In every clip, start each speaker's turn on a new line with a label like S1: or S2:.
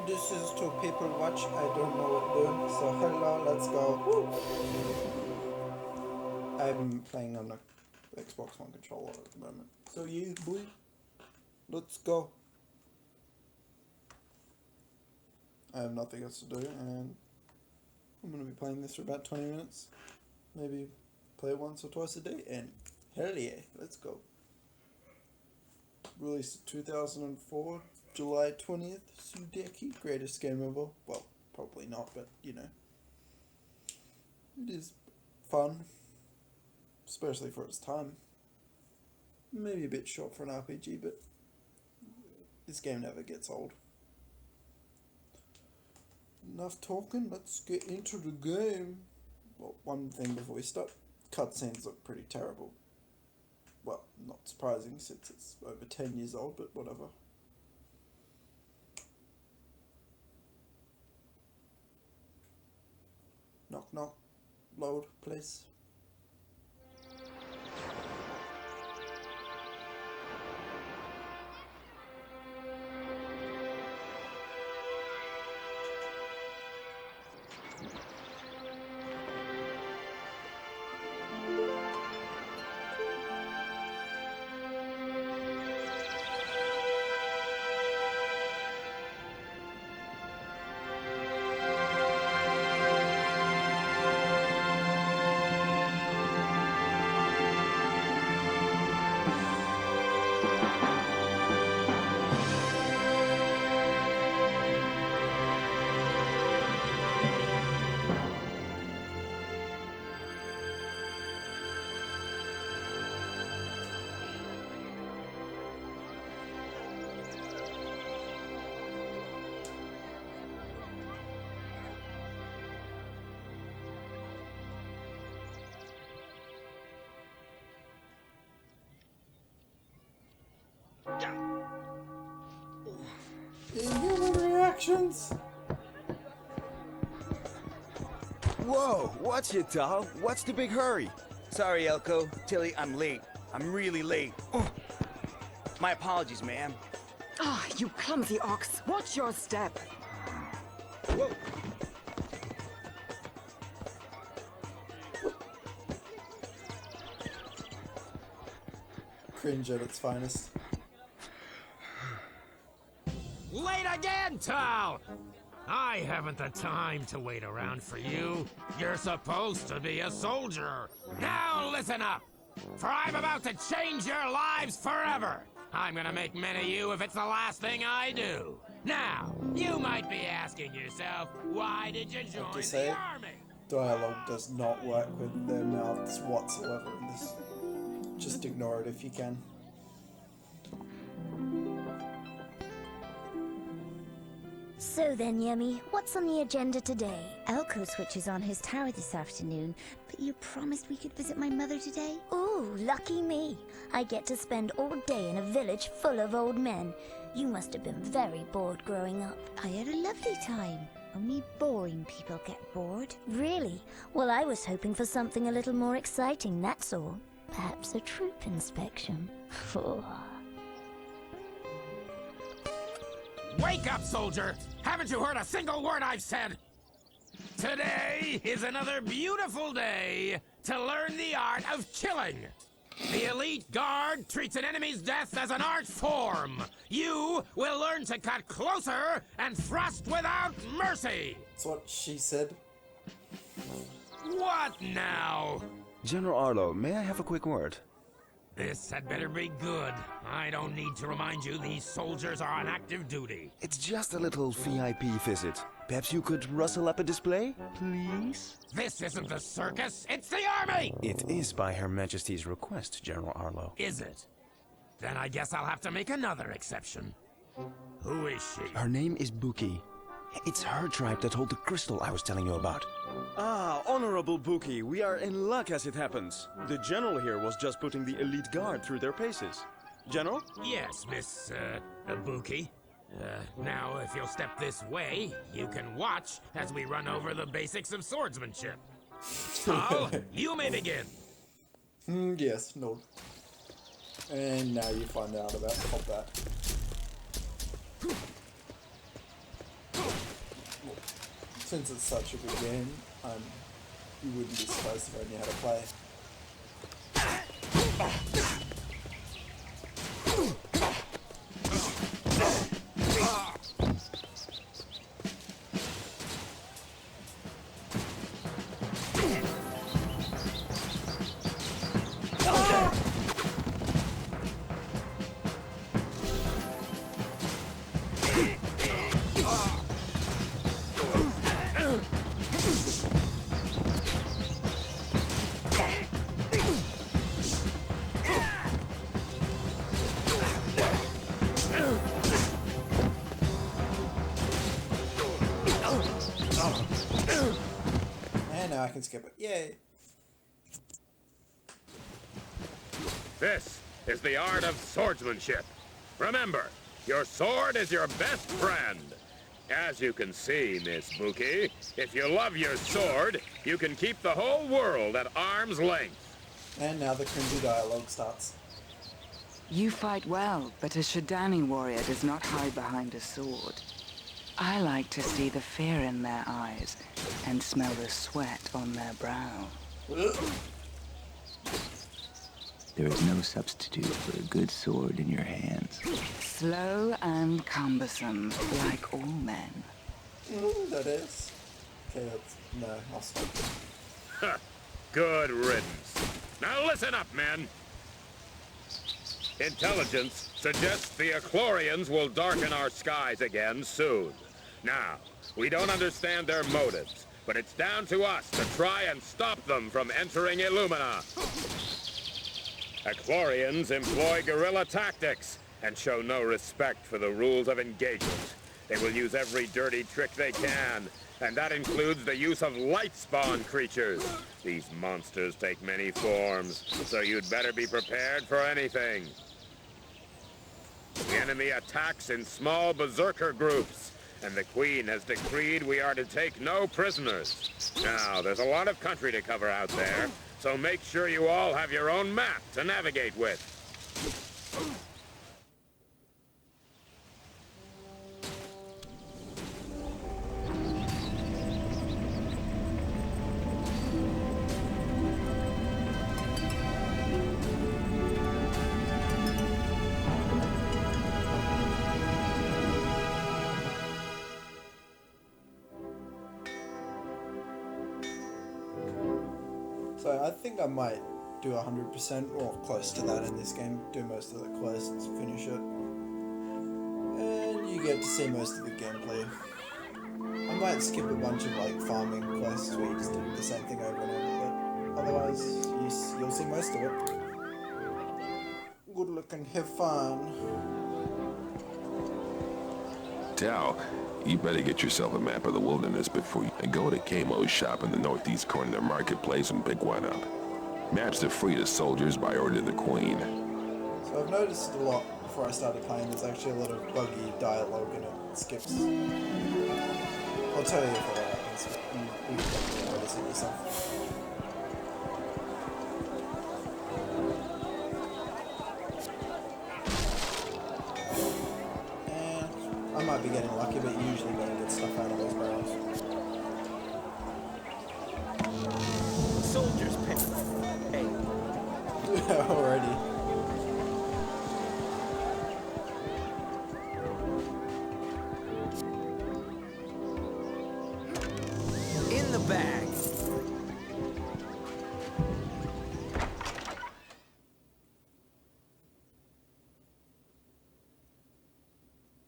S1: This is to people watch. I don't know what doing. So hello, let's go. Woo. I'm playing on the Xbox One controller at the moment. So you, boy, let's go. I have nothing else to do, and I'm going to be playing this for about 20 minutes. Maybe play it once or twice a day, and hell yeah, let's go. Released 2004, July 20th, Sudeki, greatest game ever. Well, probably not, but you know. It is fun, especially for its time. Maybe a bit short for an RPG, but this game never gets old. Enough talking, let's get into the game. Well, one thing before we start, cutscenes look pretty terrible. Well, not surprising since it's over 10 years old, but whatever. Knock knock. Load, please. Inhuman reactions!
S2: Whoa, watch it, doll. What's the big hurry?
S3: Sorry, Elko. Tilly, I'm late. I'm really late. Oh. My apologies, ma'am.
S4: Ah, you clumsy ox. Watch your step.
S3: Whoa.
S1: Cringe at its finest.
S5: Late again, Tal! I haven't the time to wait around for you. You're supposed to be a soldier. Now listen up, for I'm about to change your lives forever. I'm gonna make men of you if it's the last thing I do. Now, you might be asking yourself, why did you join the army?
S1: Dialogue does not work with their mouths whatsoever in this. Just ignore it if you can.
S6: So then, Yemi, what's on the agenda today? Elko switches on his tower this afternoon, but you promised we could visit my mother today? Ooh, lucky me. I get to spend all day in a village full of old men. You must have been very bored growing up. I had a lovely time. Only boring people get bored. Really? Well, I was hoping for something a little more exciting, that's all. Perhaps a troop inspection.
S5: Wake up, soldier! Haven't you heard a single word I've said? Today is another beautiful day to learn the art of killing. The elite guard treats an enemy's death as an art form. You will learn to cut closer and thrust without mercy.
S1: That's what she said.
S5: What now?
S2: General Arlo, may I have a quick word?
S5: This had better be good. I don't need to remind you these soldiers are on active duty.
S2: It's just a little VIP visit. Perhaps you could rustle up a display, please?
S5: This isn't the circus, it's the army!
S2: It is by Her Majesty's request, General Arlo.
S5: Is it? Then I guess I'll have to make another exception. Who is she?
S2: Her name is Buki. It's her tribe that hold the crystal I was telling you about.
S7: Ah, Honorable Buki, we are in luck as it happens. The General here was just putting the elite guard through their paces. General?
S5: Yes, Miss, Ibuki. Now, if you'll step this way, you can watch as we run over the basics of swordsmanship. Tal, you may begin.
S1: Yes, no. And now you find out about combat. Since it's such a good game, you wouldn't be surprised if I knew how to play. And now I can skip it. Yay!
S5: This is the art of swordsmanship. Remember, your sword is your best friend. As you can see, Miss Buki, if you love your sword, you can keep the whole world at arm's length.
S1: And now the cringy dialogue starts.
S4: You fight well, but a Shadani warrior does not hide behind a sword. I like to see the fear in their eyes and smell the sweat on their brow.
S8: There is no substitute for a good sword in your hands.
S4: Slow and cumbersome, like all men.
S1: That is. Okay, no, I'll stop.
S5: Good riddance. Now listen up, men. Intelligence suggests the Echlorians will darken our skies again soon. Now, we don't understand their motives, but it's down to us to try and stop them from entering Illumina. Echlorians employ guerrilla tactics and show no respect for the rules of engagement. They will use every dirty trick they can, and that includes the use of light-spawn creatures. These monsters take many forms, so you'd better be prepared for anything. The enemy attacks in small berserker groups, and the Queen has decreed we are to take no prisoners. Now, there's a lot of country to cover out there, so make sure you all have your own map to navigate with.
S1: So I think I might do 100% or close to that in this game. Do most of the quests, finish it. And you get to see most of the gameplay. I might skip a bunch of like farming quests where you just do the same thing over and over, but otherwise you'll see most of it. Good luck and have fun.
S9: Tao, you better get yourself a map of the wilderness before you go to Kamo's shop in the northeast corner of the marketplace and pick one up. Maps are free to soldiers by order of the Queen.
S1: So I've noticed a lot before I started playing, there's actually a lot of buggy dialogue and it skips. I'll tell you if that happens, but you can probably notice it yourself. I might be getting lucky, but you usually don't get stuff out of those barrels.
S3: Soldiers pick. Hey.
S1: Alrighty.
S3: In the bag.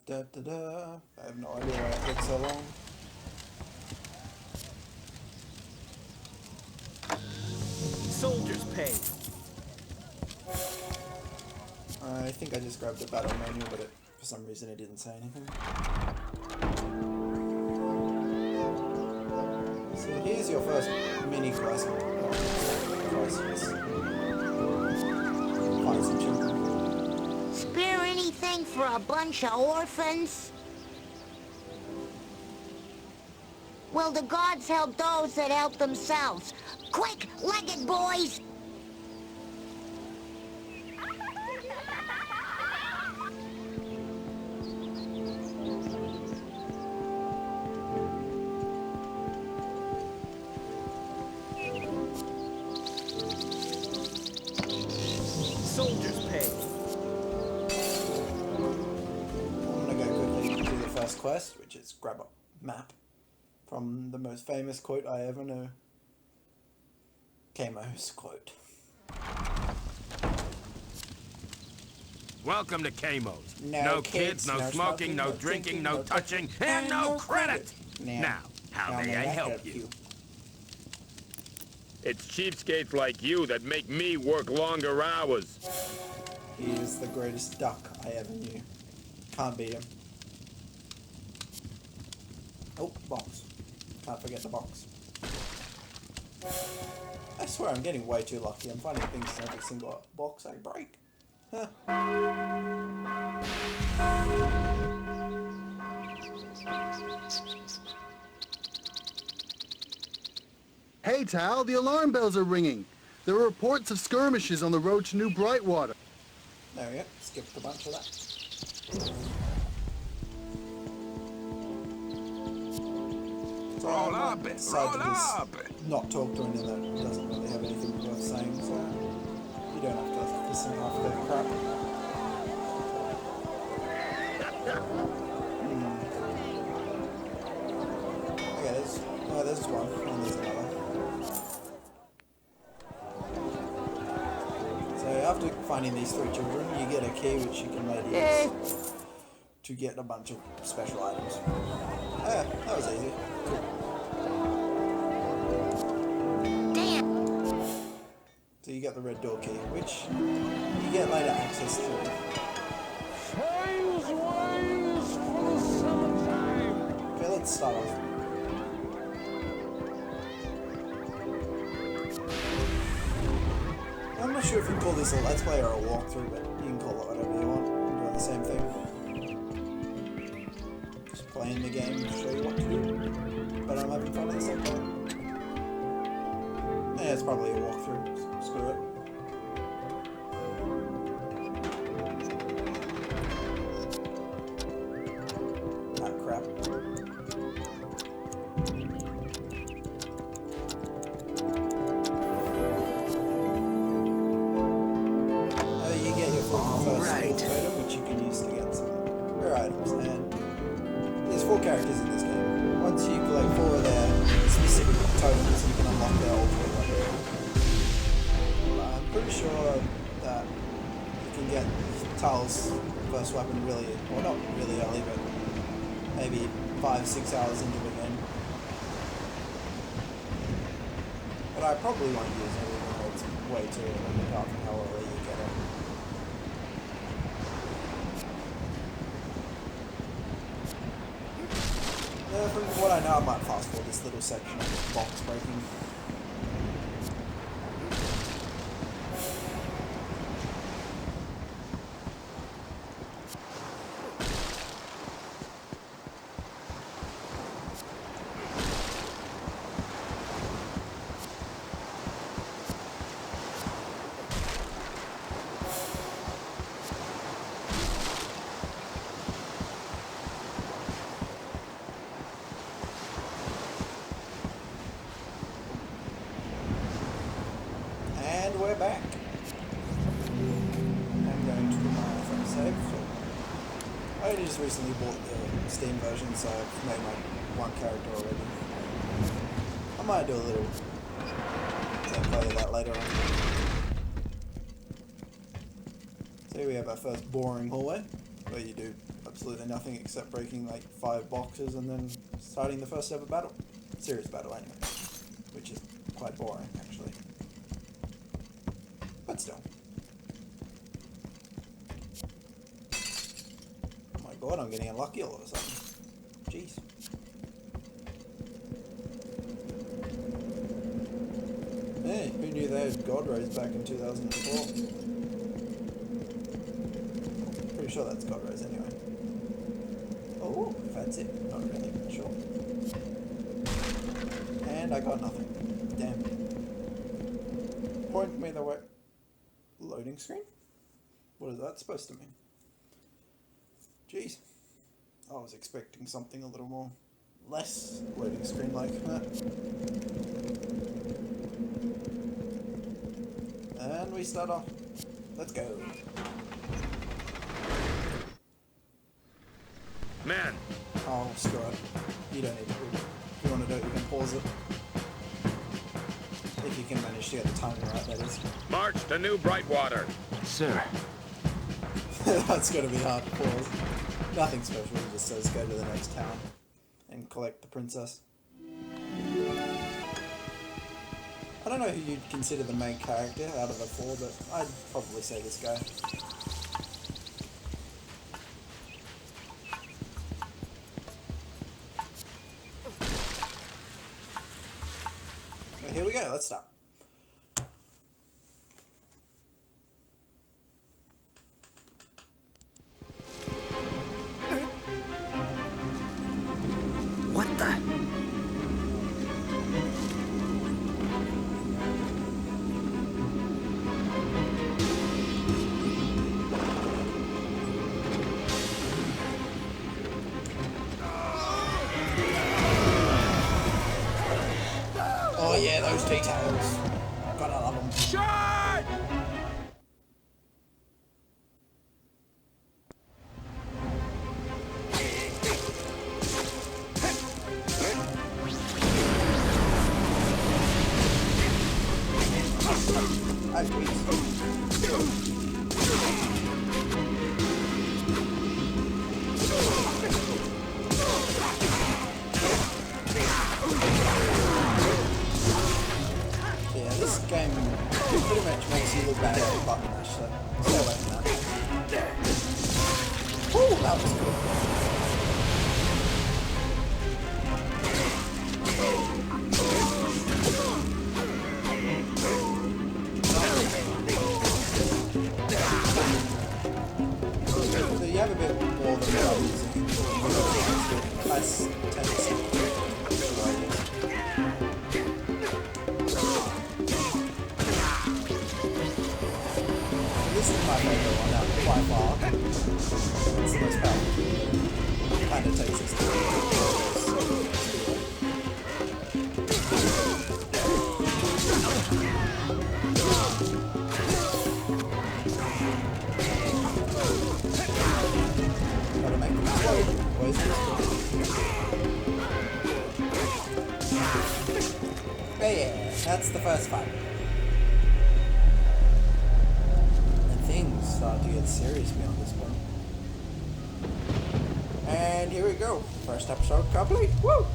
S1: Da da da. I have no idea why it took so long.
S3: Soldiers pay.
S1: I think I just grabbed the battle manual, but for some reason it didn't say anything. So here's your first mini quest. Find some children.
S10: Spare anything for a bunch of orphans? Well, the gods help those that help themselves. Quick, leg it, boys!
S3: soldiers pay.
S1: I'm gonna go quickly do the first quest, which is grab a map from the most famous quote I ever know. Kamo's quote.
S5: Welcome to Kamo's.
S1: No
S5: kids,
S1: kids,
S5: no
S1: no
S5: smoking, no drinking, no touching, and no credit. Now, how may I help you?
S11: It's cheapskates like you that make me work longer hours.
S1: He is the greatest duck I ever knew. Can't beat him. Oh, box. Can't forget the box. I swear I'm getting way too lucky. I'm finding things in every single box I break. Huh.
S12: Hey, Tal, the alarm bells are ringing. There are reports of skirmishes on the road to New Brightwater.
S1: There we go. Skipped a bunch of that. So
S9: Roll up it, roll up it.
S1: Not talk to anyone that doesn't really have anything worth saying, so you don't have to listen to half of that crap. Okay, there's one, and there's another. So after finding these 3 children, you get a key which you can later use to get a bunch of special items. Yeah, that was easy. Cool. So you get the red door key, which you get later access to. Okay, let's start off. I'm not sure if you call this a let's play or a walkthrough, but you can call it whatever you want. I'm doing the same thing. Just playing the game to show you what to do. But I'm having fun at the same time. Yeah, it's probably a walkthrough. So screw it. Ah, crap. You get your first item, which you can use to get some rare items. And there's 4 characters in this game. Once you collect 4 of their specific tokens, you can unlock their ultimate weapon. I'm pretty sure that you can get Tal's first weapon really, well not really early, but maybe 5-6 hours into the game. But I probably won't use it even though it's way too early, apart from how early you get it. From what I know, I might fast forward this little section of box breaking. And we're back. I'm going to my front save. So I just recently bought the Steam version, so I've made my 1 character already. I might do a little play of that later on. So here we have our first boring hallway, where you do absolutely nothing except breaking like 5 boxes and then starting the first ever battle. Serious battle anyway, which is quite boring actually. But still. Oh my god, I'm getting unlucky all of a sudden. Jeez. Hey, who knew they had God Rays back in 2004? Pretty sure that's God Rays anyway. Oh, if that's it. Not really, sure. And I got nothing. Damn. Point me the way. Loading screen? What is that supposed to mean? Jeez. I was expecting something a little more less loading screen like that. And we start off. Let's go.
S11: Man,
S1: Oh, screw it. You don't need to read it. If you want to do it, you can pause it. If you can manage to get the timing right, that is.
S11: march to New Brightwater.
S8: Sir.
S1: That's going to be hard to pause. Nothing special, it just says go to the next town and collect the princess. I don't know who you'd consider the main character out of the four, but I'd probably say this guy. But here we go, let's start.
S3: What the?
S1: Oh yeah, those details. Gotta love them.
S3: Shot!
S1: Yeah, this game pretty much makes you look bad at the button mash, so stay away from that. Woo, that was cool. So you have a bit more than buttons. That's 10%. This is my favourite one out by far. It's the most powerful. Kind of takes us to gotta make them explode. Boys, but yeah, that's the first fight. Things start to get serious beyond this point. And here we go. First episode complete. Woo!